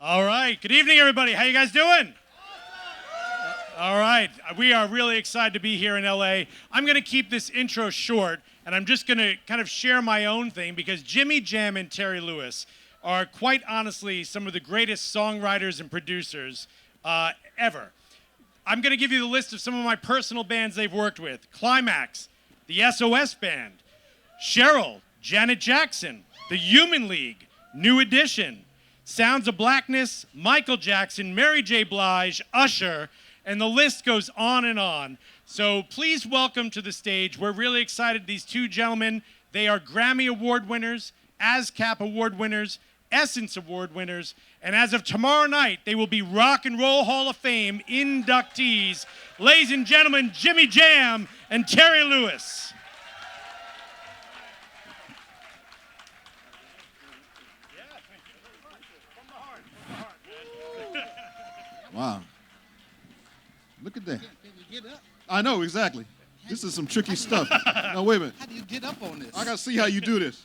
All right. Good evening, everybody. How you guys doing? All right. We are really excited to be here in LA. I'm going to keep this intro short, and I'm just going to kind of share my own thing because Jimmy Jam and Terry Lewis are quite honestly some of the greatest songwriters and producers ever. I'm going to give you the list of some of my personal bands they've worked with. Climax, the SOS Band, Cheryl, Janet Jackson, the Human League, New Edition, Sounds of Blackness, Michael Jackson, Mary J. Blige, Usher, and the list goes on and on. So please welcome to the stage. We're really excited. These two gentlemen, they are Grammy Award winners, ASCAP Award winners, Essence Award winners, and as of tomorrow night, they will be Rock and Roll Hall of Fame inductees. Ladies and gentlemen, Jimmy Jam and Terry Lewis. Wow. Look at that. Can you get up? I know, exactly. This is some tricky stuff. No, wait a minute. How do you get up on this? I got to see how you do this.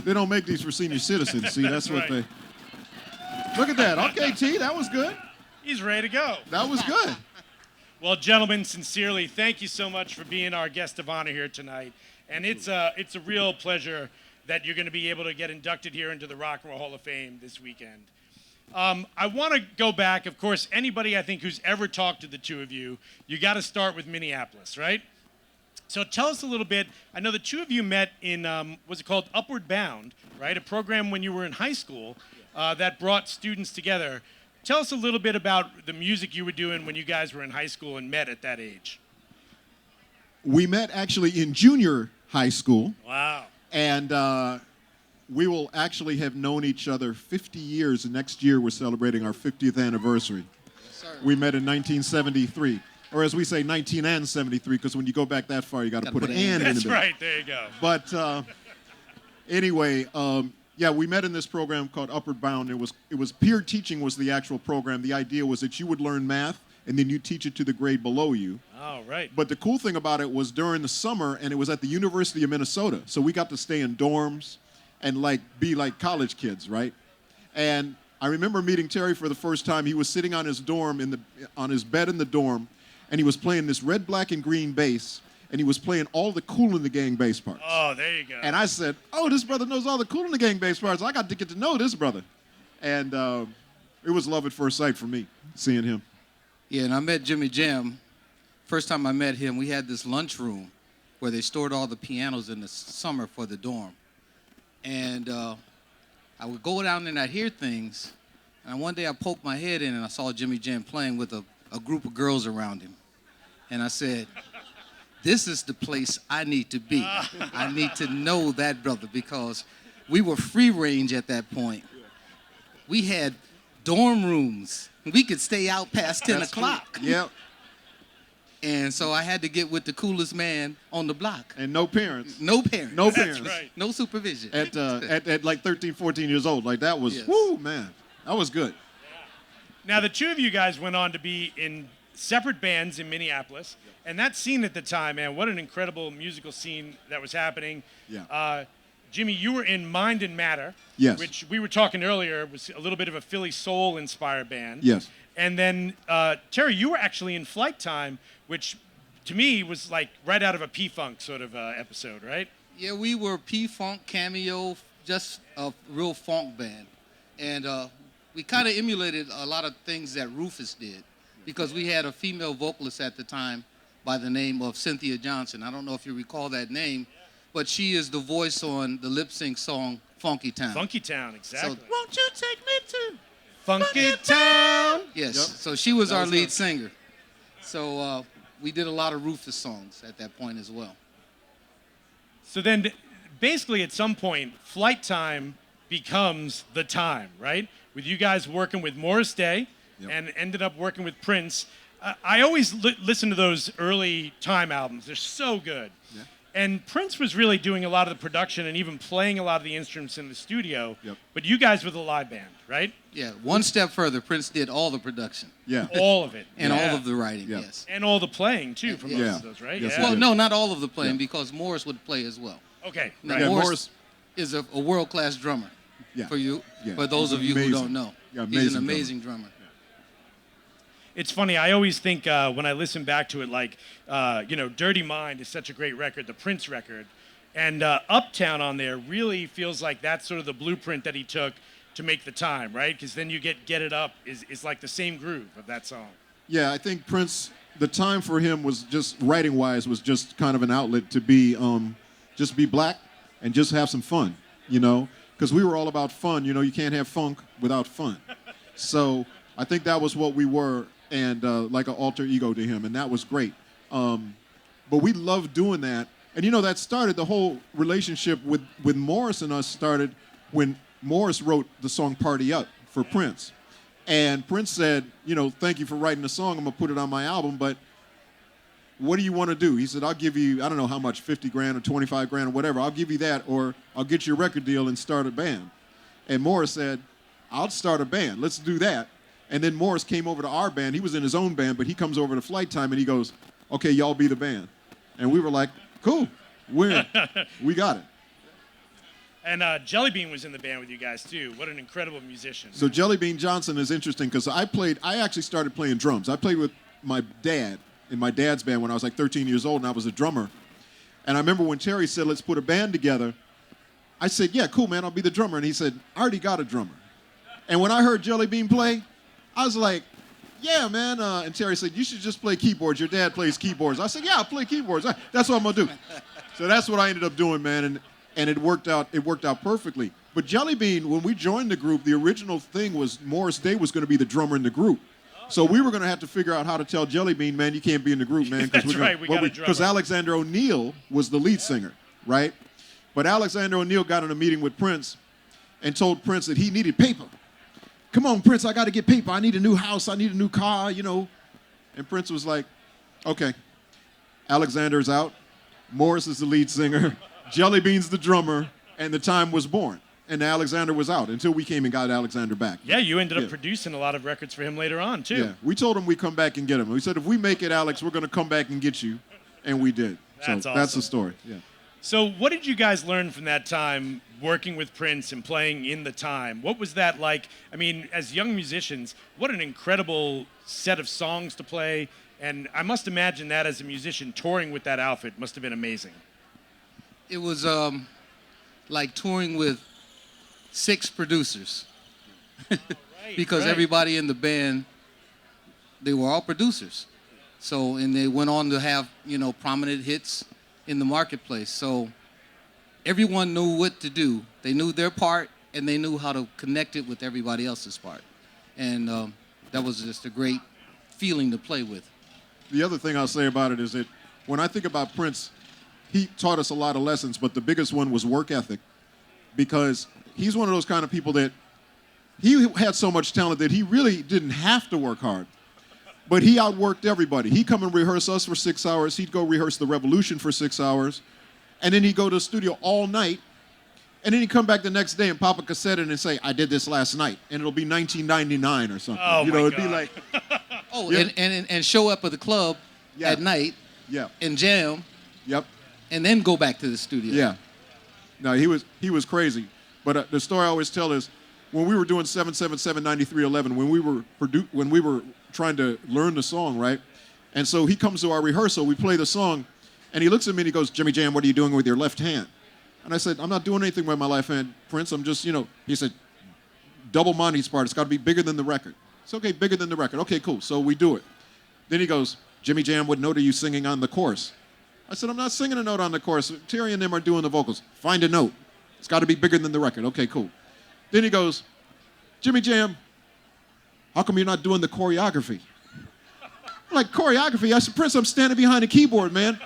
They don't make these for senior citizens. See, that's what they... Look at that. Okay, T, that was good. He's ready to go. That was good. Well, gentlemen, sincerely, thank you so much for being our guest of honor here tonight. And it's a real pleasure that you're going to be able to get inducted here into the Rock and Roll Hall of Fame this weekend. I want to go back. Of course, anybody I think who's ever talked to the two of you, you got to start with Minneapolis, right? So tell us a little bit. I know the two of you met in, what's it called, Upward Bound, right? A program when you were in high school that brought students together. Tell us a little bit about the music you were doing when you guys were in high school and met at that age. We met actually in junior high school. Wow. And we will actually have known each other 50 years. Next year, we're celebrating our 50th anniversary. Yes, sir. We met in 1973. Or as we say, 19 and 73, because when you go back that far, you got to put an and in it. That's right. There you go. But anyway, yeah, we met in this program called Upward Bound. It was peer teaching was the actual program. The idea was that you would learn math, and then you teach it to the grade below you. Oh, right. But the cool thing about it was during the summer, and it was at the University of Minnesota. So we got to stay in dorms and be like college kids, right? And I remember meeting Terry for the first time. He was sitting on his dorm on his bed in the dorm, and he was playing this red, black, and green bass, and he was playing all the Kool in the Gang bass parts. Oh, there you go. And I said, oh, this brother knows all the Kool in the Gang bass parts. I got to get to know this brother. And it was love at first sight for me, seeing him. Yeah, and I met Jimmy Jam. First time I met him, we had this lunchroom where they stored all the pianos in the summer for the dorm. And I would go down there and I'd hear things. And one day I poked my head in and I saw Jimmy Jam playing with a group of girls around him. And I said, this is the place I need to be. I need to know that brother because we were free range at that point. We had dorm rooms. We could stay out past 10 o'clock. Yep. And so I had to get with the coolest man on the block. And no parents. No parents. No parents. That's right. No supervision. At like 13, 14 years old. Like that was, Yes. whoo, man. That was good. Now, the two of you guys went on to be in separate bands in Minneapolis. And that scene at the time, man, what an incredible musical scene that was happening. Yeah. Jimmy, you were in Mind and Matter, Yes. which we were talking earlier was a little bit of a Philly soul-inspired band. Yes. And then, Terry, you were actually in Flight Time, which to me was like right out of a P-Funk sort of episode, right? Yeah, we were P-Funk, Cameo, just a real funk band. And we kind of emulated a lot of things that Rufus did because we had a female vocalist at the time by the name of Cynthia Johnson. I don't know if you recall that name, but she is the voice on the lip-sync song Funky Town. Funky Town, exactly. So, won't you take me to Funky Town! Yes, Yep. so she was That our was lead her. singer. So we did a lot of Rufus songs at that point as well. So then, basically at some point, Flight Time becomes the time, right? With you guys working with Morris Day Yep. and ended up working with Prince. I always listen to those early Time albums. They're so good. Yeah. And Prince was really doing a lot of the production and even playing a lot of the instruments in the studio. Yep. But you guys were the live band, right? Yeah, one step further, Prince did all the production Yeah. All of it. and Yeah. all of the writing, Yeah. yes. And all the playing, too, for most Yeah. of those, right? Yes, yeah. he Well, did. no, not all of the playing Yeah. because Morris would play as well. Okay, Now, right. Yeah, Morris, Morris- is a world-class drummer. Yeah. For you, Yeah. for those He's of you who amazing. don't know. Yeah, He's an amazing amazing drummer. It's funny. I always think when I listen back to it, like, Dirty Mind is such a great record, the Prince record. And Uptown on there really feels like that's sort of the blueprint that he took to make The Time, right? Because then you get It Up is like the same groove of that song. Yeah, I think Prince, the time for him was just, writing-wise, was just kind of an outlet to be, just be black and just have some fun, Because we were all about fun. You can't have funk without fun. So I think that was what we were, and like an alter ego to him, and that was great. But we loved doing that. And, that started, the whole relationship with Morris and us started when Morris wrote the song Party Up for Prince. And Prince said, thank you for writing the song. I'm going to put it on my album, but what do you want to do? He said, I'll give you, I don't know how much, 50 grand or 25 grand or whatever. I'll give you that, or I'll get you a record deal and start a band. And Morris said, I'll start a band. Let's do that. And then Morris came over to our band. He was in his own band, but he comes over to Flight Time and he goes, okay, y'all be the band. And we were like, cool, we got it. And Jelly Bean was in the band with you guys, too. What an incredible musician. So Jelly Bean Johnson is interesting because I actually started playing drums. I played with my dad in my dad's band when I was like 13 years old, and I was a drummer. And I remember when Terry said, let's put a band together, I said, yeah, cool, man, I'll be the drummer. And he said, I already got a drummer. And when I heard Jelly Bean play, I was like, yeah, man. And Terry said, you should just play keyboards. Your dad plays keyboards. I said, yeah, I'll play keyboards. That's what I'm going to do. So that's what I ended up doing, man. And it worked out perfectly. But Jelly Bean, when we joined the group, the original thing was Morris Day was going to be the drummer in the group. So we were going to have to figure out how to tell Jelly Bean, man, you can't be in the group, man. That's right, we got a drummer. Because Alexander O'Neal was the lead singer, right? But Alexander O'Neal got in a meeting with Prince and told Prince that he needed paper. Come on, Prince, I got to get paper. I need a new house. I need a new car, And Prince was like, okay, Alexander's out. Morris is the lead singer. Jelly Bean's the drummer. And The Time was born. And Alexander was out until we came and got Alexander back. Yeah, you ended up producing a lot of records for him later on, too. Yeah, we told him we'd come back and get him. We said, if we make it, Alex, we're going to come back and get you. And we did. That's awesome. That's the story, yeah. So what did you guys learn from that time working with Prince and playing in The Time? What was that like? I mean, as young musicians, what an incredible set of songs to play. And I must imagine that as a musician, touring with that outfit must have been amazing. It was like touring with 6 producers. Because everybody in the band, they were all producers. So, and they went on to have, prominent hits in the marketplace. So everyone knew what to do. They knew their part, and they knew how to connect it with everybody else's part. And that was just a great feeling to play with. The other thing I'll say about it is that when I think about Prince, he taught us a lot of lessons, but the biggest one was work ethic. Because he's one of those kind of people that he had so much talent that he really didn't have to work hard. But he outworked everybody. He'd come and rehearse us for 6 hours. He'd go rehearse The Revolution for 6 hours. And then he'd go to the studio all night. And then he'd come back the next day and pop a cassette in and say, I did this last night. And it'll be 1999 or something. Oh, my it'd God. be like... And show up at the club at night Yeah. and jam. Yep. And then go back to the studio. Yeah. No, he was crazy. But the story I always tell is when we were doing 777-9311, when we were trying to learn the song, right? And so he comes to our rehearsal, we play the song, and he looks at me and he goes, Jimmy Jam, what are you doing with your left hand? And I said, I'm not doing anything with my left hand, Prince. I'm just, he said, double Monty's part. It's got to be bigger than the record. It's okay, bigger than the record. Okay, cool. So we do it. Then he goes, Jimmy Jam, what note are you singing on the chorus? I said, I'm not singing a note on the chorus. Terry and them are doing the vocals. Find a note. It's got to be bigger than the record. Okay, cool. Then he goes, Jimmy Jam, how come you're not doing the choreography? I'm like, choreography? I said, Prince, I'm standing behind a keyboard, man.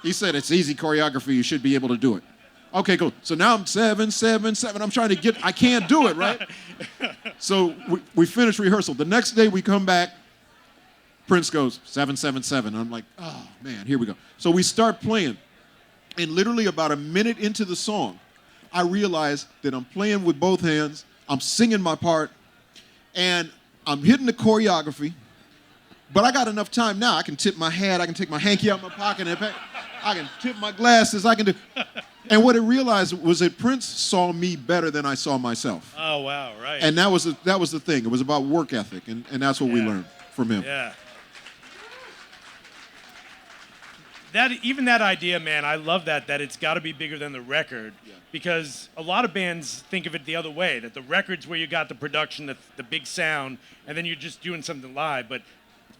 He said, it's easy choreography. You should be able to do it. Okay, cool. So now I'm 777. I'm trying to I can't do it, right? So we finish rehearsal. The next day we come back. Prince goes, 777. I'm like, oh, man, here we go. So we start playing. And literally about a minute into the song, I realize that I'm playing with both hands. I'm singing my part. And I'm hitting the choreography. But I got enough time now. I can tip my hat. I can take my hanky out of my pocket. I can tip my glasses. I can do. And what it realized was that Prince saw me better than I saw myself. Oh, wow, right. And that was the thing. It was about work ethic, and that's what we learned from him. Yeah. Even that idea, man, I love that it's got to be bigger than the record, because a lot of bands think of it the other way, that the record's where you got the production, the big sound, and then you're just doing something live. But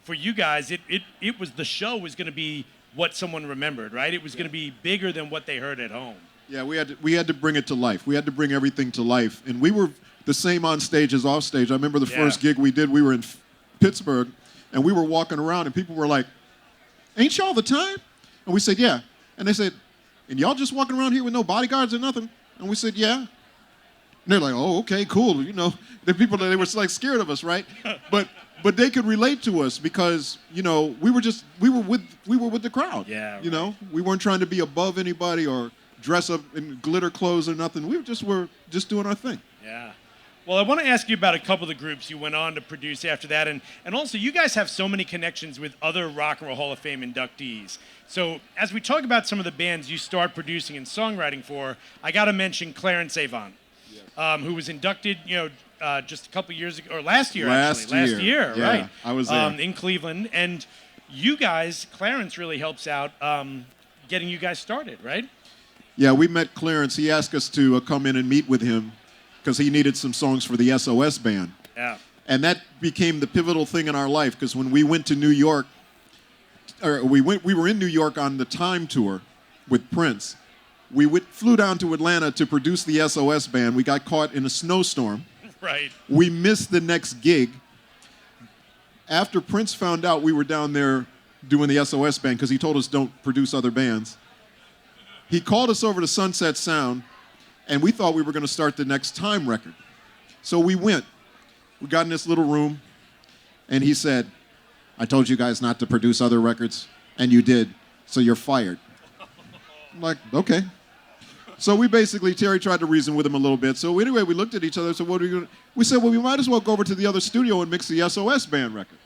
for you guys, it was the show was going to be what someone remembered, right? It was going to be bigger than what they heard at home. Yeah, we had to bring it to life. We had to bring everything to life, and we were the same on stage as off stage. I remember the first gig we did. We were in Pittsburgh, and we were walking around, and people were like, "Ain't y'all the time?" And we said, "Yeah." And they said, "And y'all just walking around here with no bodyguards or nothing?" And we said, "Yeah." And they're like, "Oh, okay, cool." You know, the people, they were like scared of us, right? But they could relate to us because, you know, we were with the crowd. Yeah. You know, we weren't trying to be above anybody or dress up in glitter clothes or nothing. We were just doing our thing. Yeah. Well, I want to ask you about a couple of the groups you went on to produce after that. And also, you guys have so many connections with other Rock and Roll Hall of Fame inductees. So as we talk about some of the bands you start producing and songwriting for, I got to mention Clarence Avant, who was inducted, just a couple years ago, or last year, Last year, yeah, right? I was there. In Cleveland. And you guys, Clarence really helps out getting you guys started, right? Yeah, we met Clarence. He asked us to come in and meet with him because he needed some songs for the SOS band. Yeah. And that became the pivotal thing in our life, because when we went to New York, or we were in New York on the Time tour with Prince. We flew down to Atlanta to produce the SOS band. We got caught in a snowstorm. Right. We missed the next gig. After Prince found out we were down there doing the SOS band, because he told us don't produce other bands, he called us over to Sunset Sound, and we thought we were going to start the next Time record. So we went. We got in this little room, and he said, "I told you guys not to produce other records, and you did, so you're fired." I'm like, okay. So Terry tried to reason with him a little bit. So anyway, we looked at each other and said, what are we going to do? We said, well, we might as well go over to the other studio and mix the SOS band record.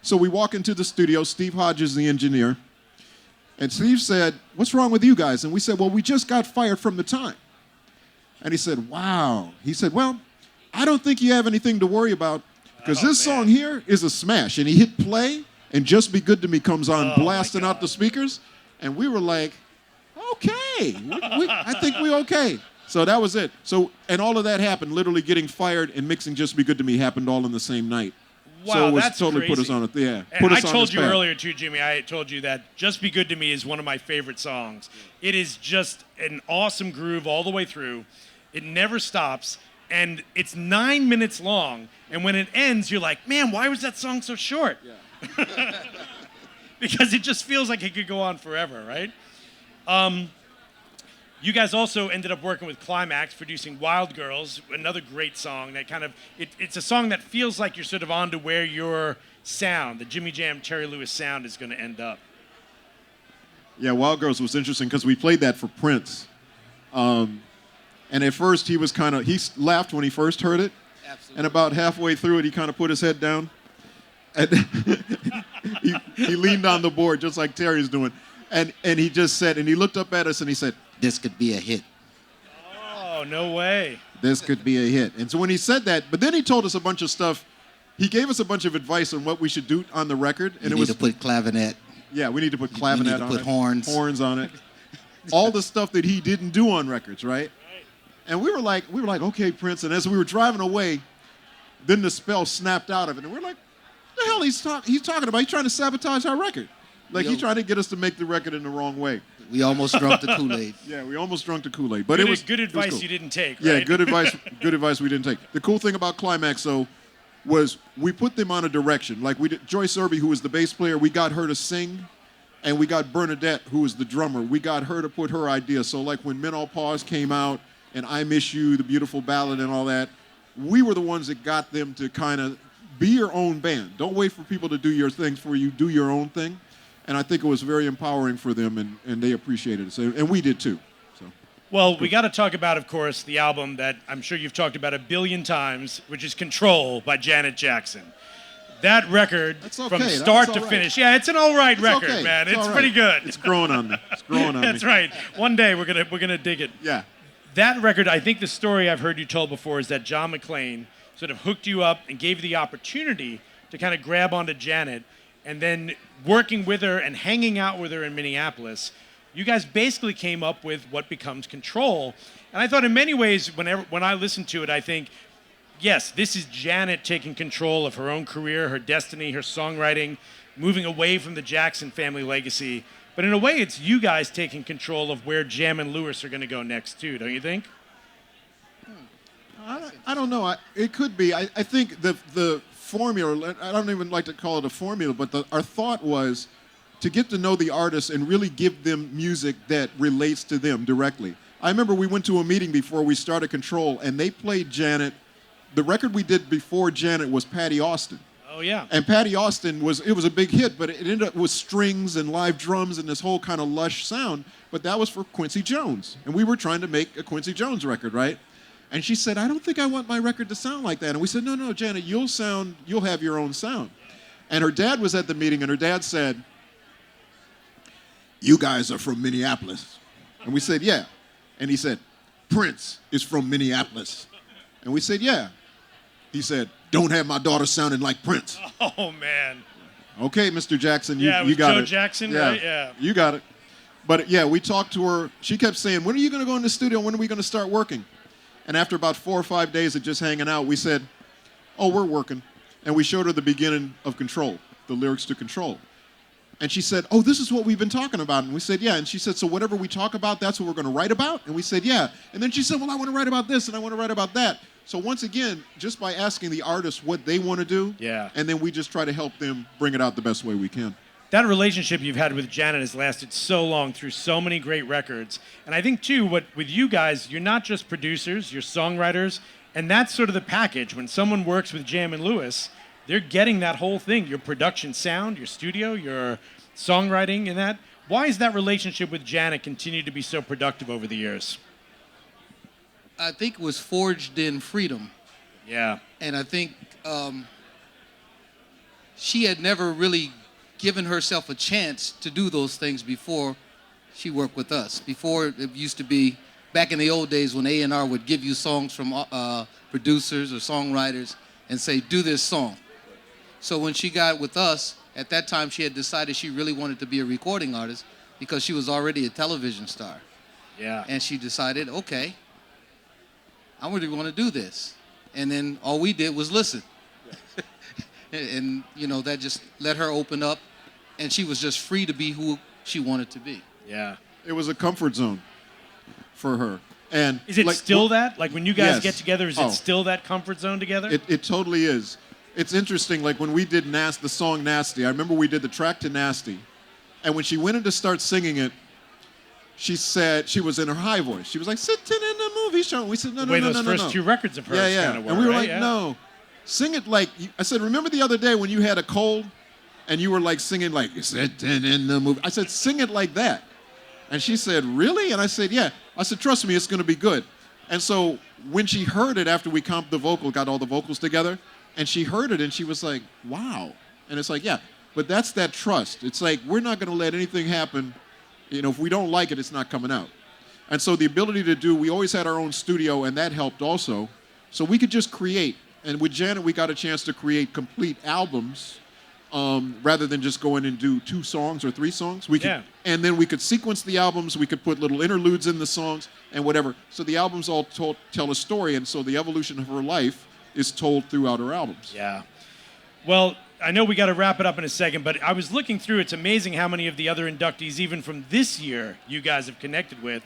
So we walk into the studio. Steve Hodges, the engineer. And Steve said, "What's wrong with you guys?" And we said, "Well, we just got fired from the Time." And he said, "Wow." He said, "Well, I don't think you have anything to worry about, because this song here is a smash." And he hit play, and "Just Be Good to Me" comes on, blasting out the speakers. And we were like, okay, I think we're okay. So that was it. So, and all of that happened, literally getting fired and mixing "Just Be Good to Me" happened all in the same night. Wow, so it was that's totally crazy. put us on it. Yeah, And put us I on this told you path. earlier too, Jimmy. I told you that "Just Be Good to Me" is one of my favorite songs. It is just an awesome groove all the way through. It never stops, and it's 9 minutes long. And when it ends, you're like, "Man, why was that song so short?" Yeah. Because it just feels like it could go on forever, right? You guys also ended up working with Climax, producing "Wild Girls," another great song that kind of, it's a song that feels like you're sort of on to where your sound, the Jimmy Jam, Terry Lewis sound, is going to end up. Yeah, "Wild Girls" was interesting because we played that for Prince. And at first he laughed when he first heard it. Absolutely. And about halfway through it, he kind of put his head down. And he leaned on the board just like Terry's doing. And he just said, and he looked up at us and he said, "This could be a hit. Oh, no way. This could be a hit." And so when he said that, but then he told us a bunch of stuff. He gave us a bunch of advice on what we should do on the record. And You need to put clavinet. Yeah, we need to put clavinet need to on put it. horns. Horns on it. All the stuff that he didn't do on records, right? And we were like, okay, Prince. And as we were driving away, then the spell snapped out of it. And we're like, what the hell he's talking about? He's trying to sabotage our record. Like, he's trying to get us to make the record in the wrong way. We almost drunk the Kool-Aid. Yeah, we almost drunk the Kool-Aid. But Good, it was good advice cool. you didn't take, Yeah, right? good advice. Good advice we didn't take. The cool thing about Climax, though, was we put them on a direction. Like Joyce Irby, who was the bass player, we got her to sing, and we got Bernadette, who was the drummer. We got her to put her idea. So like when Menopause came out, and "I Miss You," the beautiful ballad and all that, we were the ones that got them to kind of be your own band. Don't wait for people to do your thing for you. Do your own thing. And I think it was very empowering for them, and they appreciated it. So, and we did too. So. Well, we got to talk about, of course, the album that I'm sure you've talked about a billion times, which is "Control" by Janet Jackson. that record That's okay. from That's start all to right. finish. Yeah, it's an all right record, okay. man. It's all right. pretty good. It's growing on me. It's growing on me. That's right. One day we're gonna dig it. Yeah. That record, I think the story I've heard you told before is that John McClane sort of hooked you up and gave you the opportunity to kind of grab onto Janet, and then working with her and hanging out with her in Minneapolis, you guys basically came up with what becomes Control. And I thought in many ways, when I listen to it, I think, yes, this is Janet taking control of her own career, her destiny, her songwriting, moving away from the Jackson family legacy. But in a way, it's you guys taking control of where Jam and Lewis are going to go next, too, don't you think? I don't know. It could be. I think the formula, I don't even like to call it a formula, but our thought was to get to know the artists and really give them music that relates to them directly. I remember we went to a meeting before we started Control, and they played Janet. The record we did before Janet was Patty Austin. Oh, yeah. And Patty Austin was a big hit, but it ended up with strings and live drums and this whole kind of lush sound. But that was for Quincy Jones. And we were trying to make a Quincy Jones record, right? And she said, I don't think I want my record to sound like that. And we said, no, Janet, you'll have your own sound. And her dad was at the meeting, and her dad said, you guys are from Minneapolis. And we said, yeah. And he said, Prince is from Minneapolis. And we said, yeah. He said, don't have my daughter sounding like Prince. Oh, man. Okay, Mr. Jackson, Yeah, it you was got Joe it. Jackson, right? Yeah. You got it. But yeah, we talked to her. She kept saying, when are you going to go in the studio? When are we going to start working? And after about 4 or 5 days of just hanging out, we said, oh, we're working. And we showed her the beginning of Control, the lyrics to Control. And she said, oh, this is what we've been talking about. And we said, yeah. And she said, so whatever we talk about, that's what we're going to write about? And we said, yeah. And then she said, well, I want to write about this and I want to write about that. So once again, just by asking the artists what they want to do, Yeah. and then we just try to help them bring it out the best way we can. That relationship you've had with Janet has lasted so long through so many great records. And I think, too, with you guys, you're not just producers, you're songwriters, and that's sort of the package. When someone works with Jam and Lewis, they're getting that whole thing, your production sound, your studio, your songwriting, and that. Why has that relationship with Janet continued to be so productive over the years? I think it was forged in freedom. Yeah. And I think she had never really given herself a chance to do those things before she worked with us. Before, it used to be, back in the old days when A&R would give you songs from producers or songwriters and say, do this song. So when she got with us, at that time she had decided she really wanted to be a recording artist because she was already a television star. Yeah. And she decided, okay, I really want to do this. And then all we did was listen. And, you know, that just let her open up. And she was just free to be who she wanted to be. Yeah. It was a comfort zone for her. And Is it still that? Like when you guys Yes. get together, is Oh. it still that comfort zone together? It totally is. It's interesting, like when we did the song Nasty, I remember we did the track to Nasty, and when she went in to start singing it, she said, she was in her high voice. She was like, sitting in the movie show. And we said, no, the no, way no, those no, first no. two records of hers Yeah, yeah. kind of were, And we were right? like, Yeah. no, sing it like, I said, remember the other day when you had a cold and you were like singing like, sitting in the movie. I said, sing it like that. And she said, really? And I said, yeah. I said, trust me, it's going to be good. And so when she heard it after we comped the vocal, got all the vocals together, and she heard it and she was like, wow. And it's like, yeah, but that's that trust. It's like, we're not going to let anything happen. You know, if we don't like it, it's not coming out. And so the ability to do, we always had our own studio, and that helped also. So we could just create. And with Janet, we got a chance to create complete albums rather than just go in and do 2 songs or 3 songs. We could, Yeah. And then we could sequence the albums. We could put little interludes in the songs and whatever. So the albums all tell a story, and so the evolution of her life is told throughout her albums. Yeah. Well, I know we got to wrap it up in a second, but I was looking through. It's amazing how many of the other inductees, even from this year, you guys have connected with.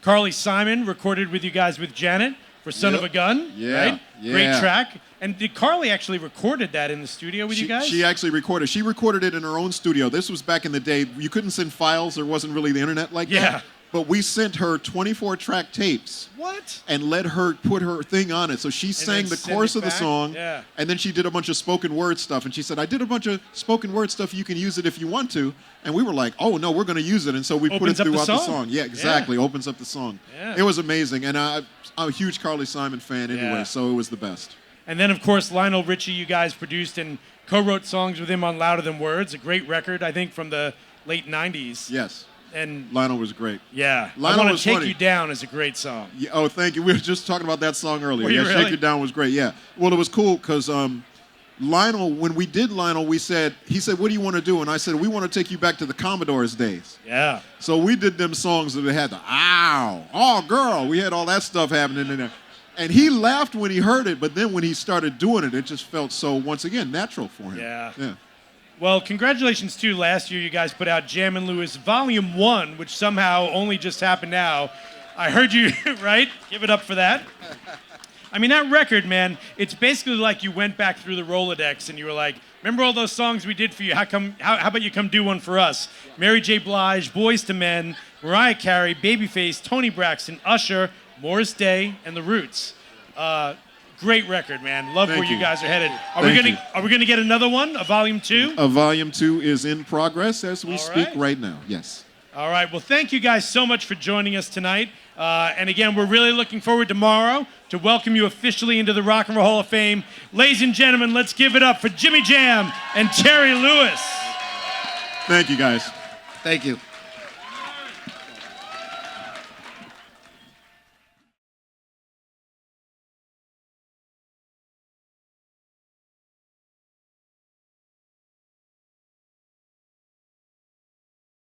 Carly Simon recorded with you guys with Janet for Son of a Gun, right? Yeah. Great track. And did Carly actually recorded that in the studio with you guys? She actually recorded. She recorded it in her own studio. This was back in the day. You couldn't send files. There wasn't really the internet like Yeah. that. But we sent her 24-track tapes. What? And let her put her thing on it. So she sang then the send chorus it of the back? song. Yeah. And then she did a bunch of spoken word stuff. And she said, I did a bunch of spoken word stuff. You can use it if you want to. And we were like, oh, no, we're going to use it. And so we put it Opens up the throughout the song. song. Yeah, exactly. Yeah. Opens up the song. Yeah. It was amazing. And I'm a huge Carly Simon fan anyway, Yeah. so it was the best. And then, of course, Lionel Richie, you guys produced, and co-wrote songs with him on Louder Than Words, a great record, I think, from the late 90s. Yes. And Lionel was great. yeah, Lionel I Want was to Take funny. You Down is a great song. Yeah, oh, thank you. We were just talking about that song earlier. Were you Yeah, really? Shake It Down was great. Yeah. Well, it was cool because Lionel, when we did Lionel, he said, what do you want to do? And I said, we want to take you back to the Commodores days. Yeah. So we did them songs that had the, ow, oh, girl. We had all that stuff happening in there. And he laughed when he heard it, but then when he started doing it, it just felt so, once again, natural for him. Yeah. Yeah. Well, congratulations, too. Last year, you guys put out Jam and Lewis Volume 1, which somehow only just happened now. I heard you, right? Give it up for that. I mean, that record, man, it's basically like you went back through the Rolodex and you were like, remember all those songs we did for you? How about you come do one for us? Mary J. Blige, Boys to Men, Mariah Carey, Babyface, Toni Braxton, Usher, Morris Day, and The Roots. Great record, man. Love Thank where you you. guys are headed. Thank you. Are we gonna get another one, a volume 2? A volume 2 is in progress as we All speak right. right now. Yes. All right. Well, thank you guys so much for joining us tonight. And again, we're really looking forward tomorrow to welcome you officially into the Rock and Roll Hall of Fame. Ladies and gentlemen, let's give it up for Jimmy Jam and Terry Lewis. Thank you, guys. Thank you.